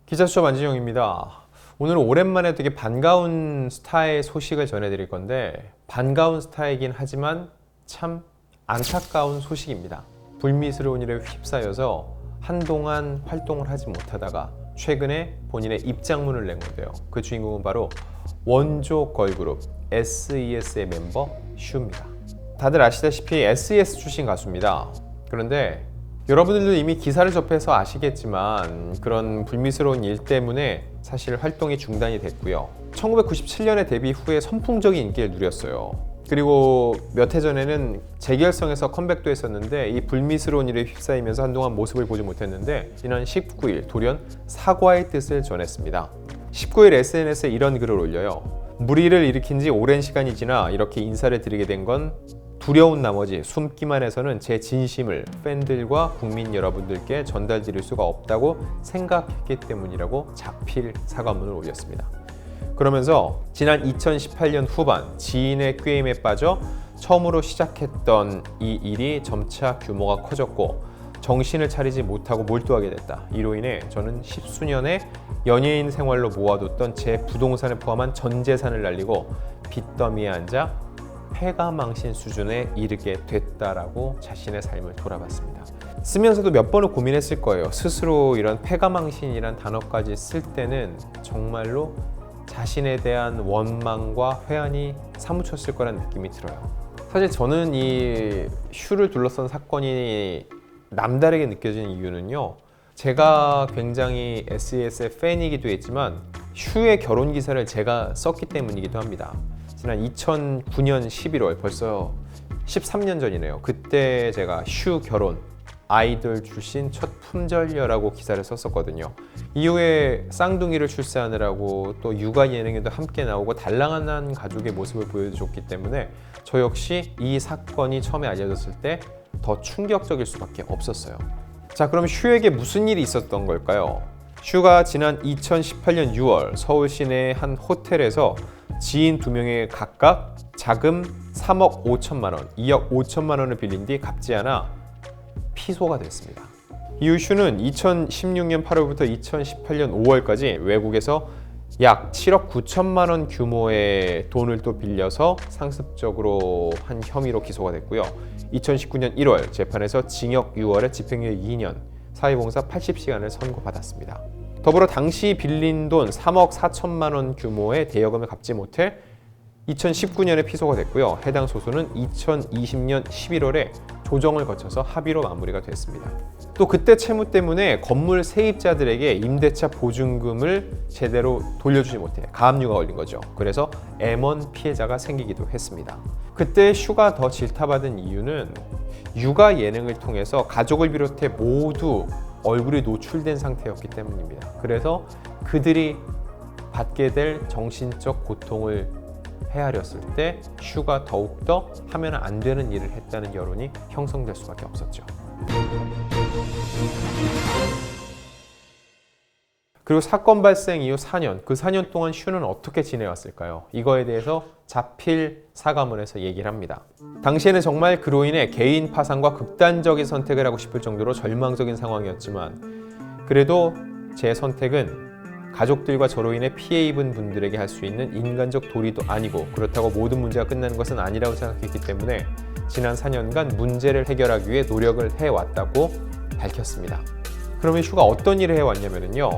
기자수첩 안진영입니다. 오늘은 오랜만에 되게 반가운 스타의 소식을 전해드릴 건데, 반가운 스타이긴 하지만 참 안타까운 소식입니다. 불미스러운 일에 휩싸여서 한동안 활동을 하지 못하다가 최근에 본인의 입장문을 낸 건데요. 그 주인공은 바로 원조 걸그룹 SES의 멤버 슈입니다. 다들 아시다시피 SES 출신 가수입니다. 그런데 여러분들도 이미 기사를 접해서 아시겠지만 그런 불미스러운 일 때문에 사실 활동이 중단이 됐고요. 1997년에 데뷔 후에 선풍적인 인기를 누렸어요. 그리고 몇 해 전에는 재결성해서 컴백도 했었는데 이 불미스러운 일에 휩싸이면서 한동안 모습을 보지 못했는데 지난 19일 돌연 사과의 뜻을 전했습니다. 19일 SNS에 이런 글을 올려요. 무리를 일으킨 지 오랜 시간이 지나 이렇게 인사를 드리게 된 건 두려운 나머지 숨기만 해서는 제 진심을 팬들과 국민 여러분들께 전달드릴 수가 없다고 생각했기 때문이라고 자필 사과문을 올렸습니다. 그러면서 지난 2018년 후반 지인의 꾀임에 빠져 처음으로 시작했던 이 일이 점차 규모가 커졌고 정신을 차리지 못하고 몰두하게 됐다. 이로 인해 저는 십수년의 연예인 생활로 모아뒀던 제 부동산을 포함한 전 재산을 날리고 빚더미에 앉아 패가망신 수준에 이르게 됐다라고 자신의 삶을 돌아봤습니다. 쓰면서도 몇 번을 고민했을 거예요. 스스로 이런 패가망신이란 단어까지 쓸 때는 정말로 자신에 대한 원망과 회한이 사무쳤을 거라는 느낌이 들어요. 사실 저는 이 슈를 둘러싼 사건이 남다르게 느껴지는 이유는요. 제가 굉장히 SES의 팬이기도 했지만 슈의 결혼 기사를 제가 썼기 때문이기도 합니다. 지난 2009년 11월 벌써 13년 전이네요. 그때 제가 슈 결혼 아이돌 출신 첫 품절녀라고 기사를 썼었거든요. 이후에 쌍둥이를 출산하느라고 또 육아 예능에도 함께 나오고 달랑한 가족의 모습을 보여줬기 때문에 저 역시 이 사건이 처음에 알려졌을 때 더 충격적일 수밖에 없었어요. 자, 그럼 슈에게 무슨 일이 있었던 걸까요? 슈가 지난 2018년 6월 서울 시내 한 호텔에서 지인 2명에 각각 자금 3억 5천만 원, 2억 5천만 원을 빌린 뒤 갚지 않아 피소가 됐습니다. 이후 슈는 2016년 8월부터 2018년 5월까지 외국에서 약 7억 9천만 원 규모의 돈을 또 빌려서 상습적으로 한 혐의로 기소가 됐고요. 2019년 1월 재판에서 징역 6월에 집행유예 2년, 사회봉사 80시간을 선고받았습니다. 더불어 당시 빌린 돈 3억 4천만 원 규모의 대여금을 갚지 못해 2019년에 피소가 됐고요. 해당 소송은 2020년 11월에 조정을 거쳐서 합의로 마무리가 됐습니다. 또 그때 채무 때문에 건물 세입자들에게 임대차 보증금을 제대로 돌려주지 못해 가압류가 걸린 거죠. 그래서 M1 피해자가 생기기도 했습니다. 그때 슈가 더 질타받은 이유는 육아 예능을 통해서 가족을 비롯해 모두 얼굴이 노출된 상태였기 때문입니다. 그래서 그들이 받게 될 정신적 고통을 헤아렸을 때 슈가 더욱더 하면 안 되는 일을 했다는 여론이 형성될 수밖에 없었죠. 그리고 사건 발생 이후 4년, 그 4년 동안 슈는 어떻게 지내왔을까요? 이거에 대해서 자필 사과문에서 얘기를 합니다. 당시에는 정말 그로 인해 개인 파산과 극단적인 선택을 하고 싶을 정도로 절망적인 상황이었지만 그래도 제 선택은 가족들과 저로 인해 피해 입은 분들에게 할 수 있는 인간적 도리도 아니고 그렇다고 모든 문제가 끝나는 것은 아니라고 생각했기 때문에 지난 4년간 문제를 해결하기 위해 노력을 해왔다고 밝혔습니다. 그러면 슈가 어떤 일을 해왔냐면요.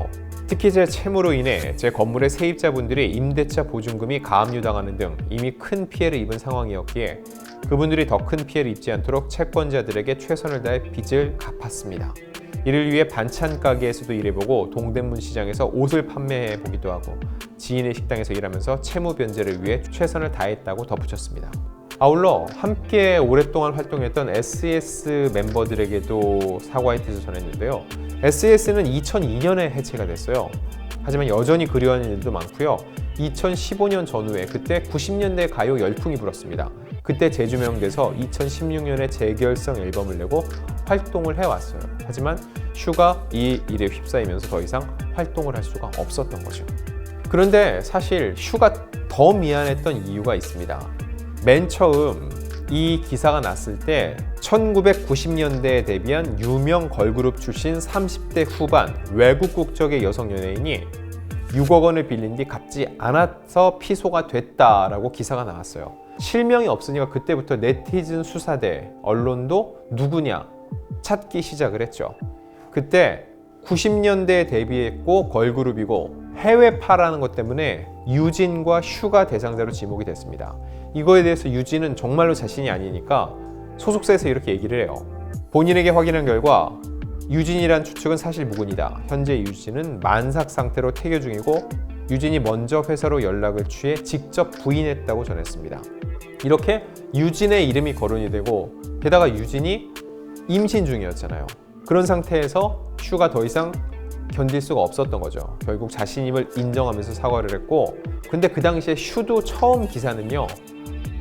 특히 제 채무로 인해 제 건물의 세입자분들이 임대차 보증금이 가압류당하는 등 이미 큰 피해를 입은 상황이었기에 그분들이 더 큰 피해를 입지 않도록 채권자들에게 최선을 다해 빚을 갚았습니다. 이를 위해 반찬 가게에서도 일해보고 동대문 시장에서 옷을 판매해보기도 하고 지인의 식당에서 일하면서 채무 변제를 위해 최선을 다했다고 덧붙였습니다. 아울러 함께 오랫동안 활동했던 SES 멤버들에게도 사과의 뜻을 전했는데요. SES는 2002년에 해체가 됐어요. 하지만 여전히 그리워하는 일도 많고요. 2015년 전후에 그때 90년대 가요 열풍이 불었습니다. 그때 재조명돼서 2016년에 재결성 앨범을 내고 활동을 해왔어요. 하지만 슈가 이 일에 휩싸이면서 더 이상 활동을 할 수가 없었던 거죠. 그런데 사실 슈가 더 미안했던 이유가 있습니다. 맨 처음 이 기사가 났을 때 1990년대에 데뷔한 유명 걸그룹 출신 30대 후반 외국 국적의 여성 연예인이 6억 원을 빌린 뒤 갚지 않아서 피소가 됐다라고 기사가 나왔어요. 실명이 없으니까 그때부터 네티즌 수사대, 언론도 누구냐 찾기 시작을 했죠. 그때 90년대에 데뷔했고 걸그룹이고 해외파라는 것 때문에 유진과 슈가 대상자로 지목이 됐습니다. 이거에 대해서 유진은 정말로 자신이 아니니까 소속사에서 이렇게 얘기를 해요. 본인에게 확인한 결과 유진이란 추측은 사실 무근이다. 현재 유진은 만삭 상태로 퇴교 중이고 유진이 먼저 회사로 연락을 취해 직접 부인했다고 전했습니다. 이렇게 유진의 이름이 거론이 되고 게다가 유진이 임신 중이었잖아요. 그런 상태에서 슈가 더 이상 견딜 수가 없었던 거죠. 결국 자신임을 인정하면서 사과를 했고, 근데 그 당시에 슈도 처음 기사는요,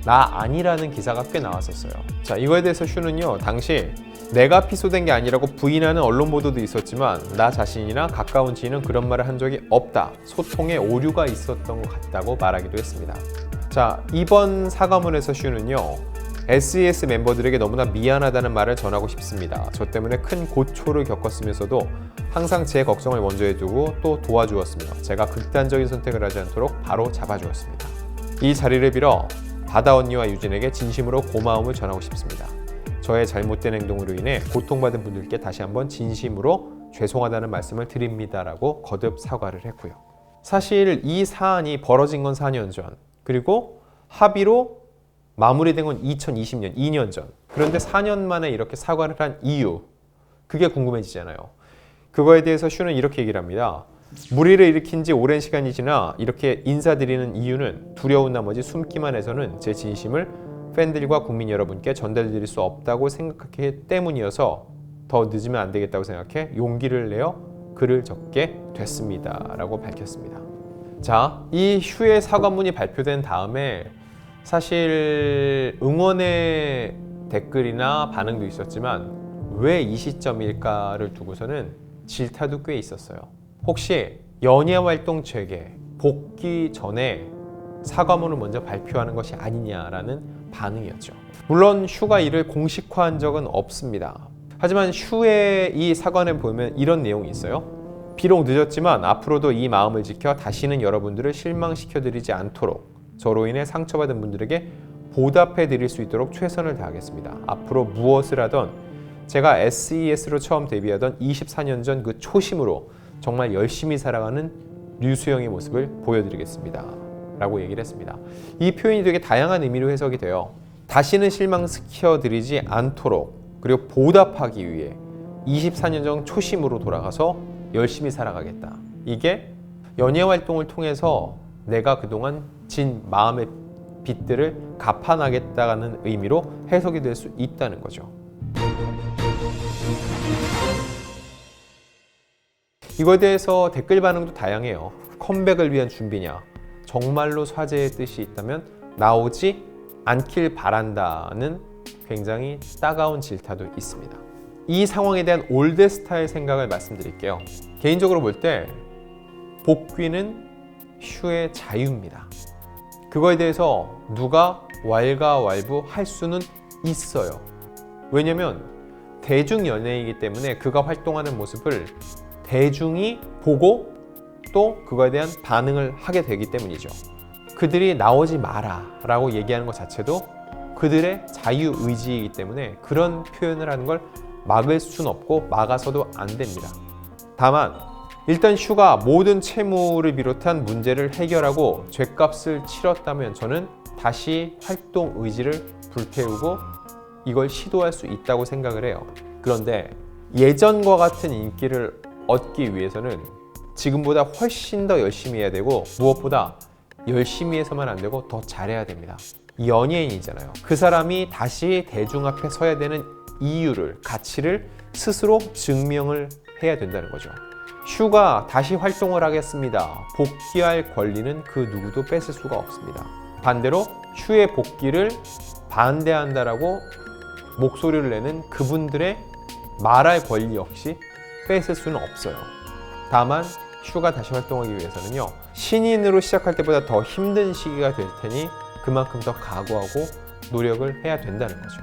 나 아니라는 기사가 꽤 나왔었어요. 자, 이거에 대해서 슈는요, 당시 내가 피소된 게 아니라고 부인하는 언론 보도도 있었지만 나 자신이나 가까운 지인은 그런 말을 한 적이 없다. 소통에 오류가 있었던 것 같다고 말하기도 했습니다. 자, 이번 사과문에서 슈는요, SES 멤버들에게 너무나 미안하다는 말을 전하고 싶습니다. 저 때문에 큰 고초를 겪었으면서도 항상 제 걱정을 먼저 해두고 또 도와주었으며 제가 극단적인 선택을 하지 않도록 바로 잡아주었습니다. 이 자리를 빌어 바다 언니와 유진에게 진심으로 고마움을 전하고 싶습니다. 저의 잘못된 행동으로 인해 고통받은 분들께 다시 한번 진심으로 죄송하다는 말씀을 드립니다라고 거듭 사과를 했고요. 사실 이 사안이 벌어진 건 4년 전, 그리고 합의로 마무리된 건 2020년, 2년 전. 그런데 4년 만에 이렇게 사과를 한 이유, 그게 궁금해지잖아요. 그거에 대해서 슈는 이렇게 얘기를 합니다. 무리를 일으킨 지 오랜 시간이 지나 이렇게 인사드리는 이유는 두려운 나머지 숨기만 해서는 제 진심을 팬들과 국민 여러분께 전달드릴 수 없다고 생각하기 때문이어서 더 늦으면 안 되겠다고 생각해 용기를 내어 글을 적게 됐습니다. 라고 밝혔습니다. 자, 이 슈의 사과문이 발표된 다음에 사실 응원의 댓글이나 반응도 있었지만 왜 이 시점일까를 두고서는 질타도 꽤 있었어요. 혹시 연예활동 재개, 복귀 전에 사과문을 먼저 발표하는 것이 아니냐라는 반응이었죠. 물론 슈가 이를 공식화한 적은 없습니다. 하지만 슈의 이 사과문에 보면 이런 내용이 있어요. 비록 늦었지만 앞으로도 이 마음을 지켜 다시는 여러분들을 실망시켜드리지 않도록 저로 인해 상처받은 분들에게 보답해 드릴 수 있도록 최선을 다하겠습니다. 앞으로 무엇을 하던 제가 SES로 처음 데뷔하던 24년 전 그 초심으로 정말 열심히 살아가는 류수영의 모습을 보여드리겠습니다. 라고 얘기를 했습니다. 이 표현이 되게 다양한 의미로 해석이 돼요. 다시는 실망시켜드리지 않도록, 그리고 보답하기 위해 24년 전 초심으로 돌아가서 열심히 살아가겠다. 이게 연예활동을 통해서 내가 그동안 진 마음의 빚들을 갚아나겠다는 의미로 해석이 될 수 있다는 거죠. 이거에 대해서 댓글 반응도 다양해요. 컴백을 위한 준비냐? 정말로 사죄의 뜻이 있다면 나오지 않길 바란다는 굉장히 따가운 질타도 있습니다. 이 상황에 대한 올드스타의 생각을 말씀드릴게요. 개인적으로 볼 때 복귀는 슈의 자유입니다. 그거에 대해서 누가 왈가왈부 할 수는 있어요. 왜냐면 대중 연예인이기 때문에 그가 활동하는 모습을 대중이 보고 또 그거에 대한 반응을 하게 되기 때문이죠. 그들이 나오지 마라 라고 얘기하는 것 자체도 그들의 자유의지이기 때문에 그런 표현을 하는 걸 막을 수는 없고 막아서도 안 됩니다. 다만 일단 슈가 모든 채무를 비롯한 문제를 해결하고 죗값을 치렀다면 저는 다시 활동 의지를 불태우고 이걸 시도할 수 있다고 생각을 해요. 그런데 예전과 같은 인기를 얻기 위해서는 지금보다 훨씬 더 열심히 해야 되고 무엇보다 열심히 해서만 안 되고 더 잘해야 됩니다. 연예인이잖아요. 그 사람이 다시 대중 앞에 서야 되는 이유를, 가치를 스스로 증명을 해야 된다는 거죠. 슈가 다시 활동을 하겠습니다. 복귀할 권리는 그 누구도 뺏을 수가 없습니다. 반대로 슈의 복귀를 반대한다라고 목소리를 내는 그분들의 말할 권리 역시 뺏을 수는 없어요. 다만 슈가 다시 활동하기 위해서는요, 신인으로 시작할 때보다 더 힘든 시기가 될 테니 그만큼 더 각오하고 노력을 해야 된다는 거죠.